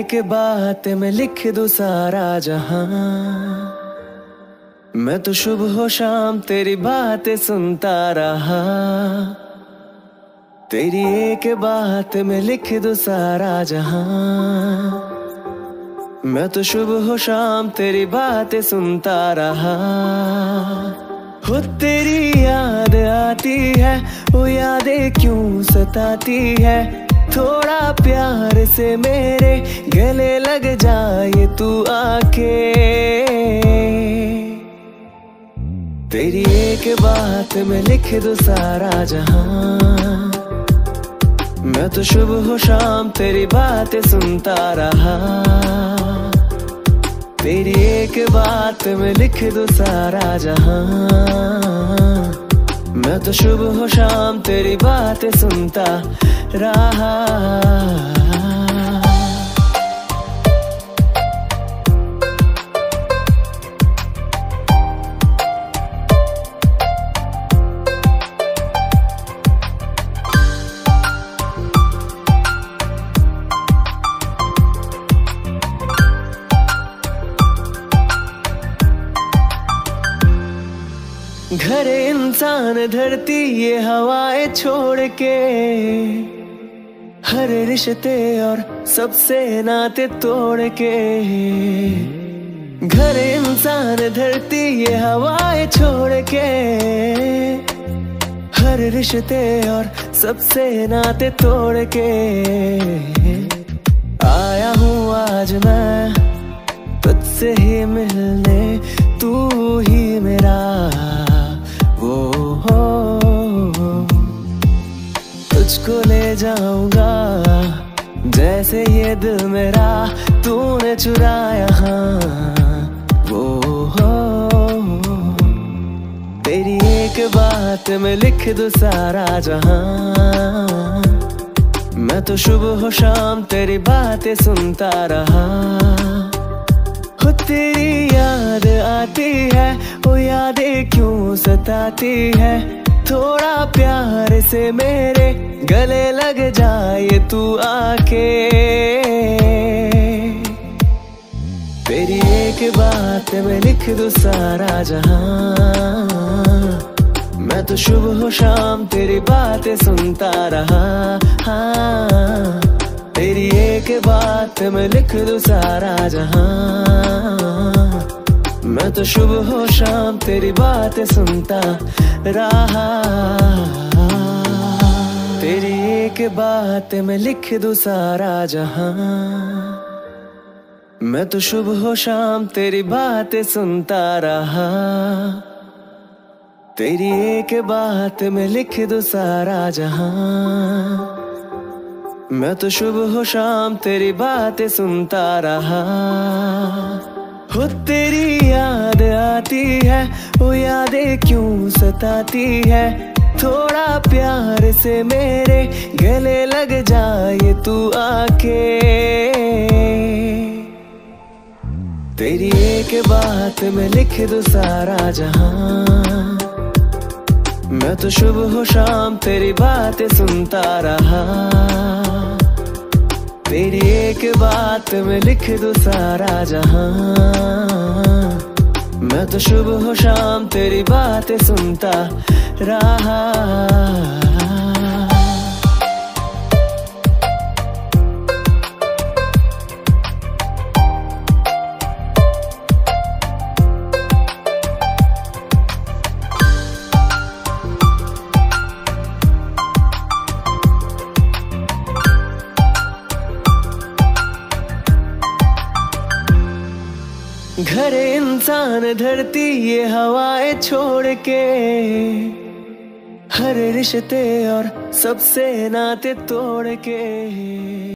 एक बात में लिख दूं सारा जहां। मैं तो सुबह हो शाम तेरी बातें सुनता रहा। तेरी एक बात में लिख दूं सारा जहां। मैं तो सुबह हो शाम तेरी बातें सुनता रहा। हो तेरी याद आती है, वो यादें क्यों सताती है। थोड़ा प्यार से मेरे गले लग जाए तू आके। तेरी एक बात में लिख दूं सारा जहां। मैं तो सुबह हो शाम तेरी बातें सुनता रहा। तेरी एक बात में लिख दूं सारा जहां। मैं तो सुबह हो शाम तेरी बातें सुनता रहा। घर इंसान धरती ये हवाएं छोड़ के, हर रिश्ते और सबसे नाते तोड़ के। घर इंसान धरती ये हवाएं छोड़ के, हर रिश्ते और सबसे नाते तोड़ के। आया हूँ आज मैं तुझसे ही मिलने, तू ही मेरा वो हो। तुझको ले जाऊंगा जैसे ये दिल मेरा तूने चुराया, हाँ वो हो। तेरी एक बात में लिख दूं सारा जहां। मैं तो सुबह हो शाम तेरी बातें सुनता रहा। हो तेरी याद आती है, वो यादें क्यों सताती है। थोड़ा प्यार से मेरे गले लग जाए तू आके। तेरी एक बात में लिख दूं सारा जहां। मैं तो सुबह हो शाम तेरी बातें सुनता रहा। हाँ, तेरी एक बात में लिख दूं सारा जहां। मैं तो सुबह हो शाम तेरी बातें सुनता रहा। तेरी एक बात में लिख दूं सारा जहां। मैं तो सुबह हो शाम तेरी बातें सुनता रहा। तेरी एक बात में लिख दूं सारा जहां। मैं तो सुबह हो शाम तेरी बातें सुनता रहा। हो तेरी याद आती है, वो यादें क्यों सताती है। थोड़ा प्यार से मेरे गले लग जाए तू आके। तेरी एक बात में लिख दूं सारा जहां। मैं तो सुबह हो शाम तेरी बातें सुनता रहा। तेरी एक बात में लिख दूं सारा जहां। मैं तो सुबह हो शाम तेरी बातें सुनता रहा। घर इंसान धरती ये हवाएं छोड़ के, हर रिश्ते और सबसे नाते तोड़ के।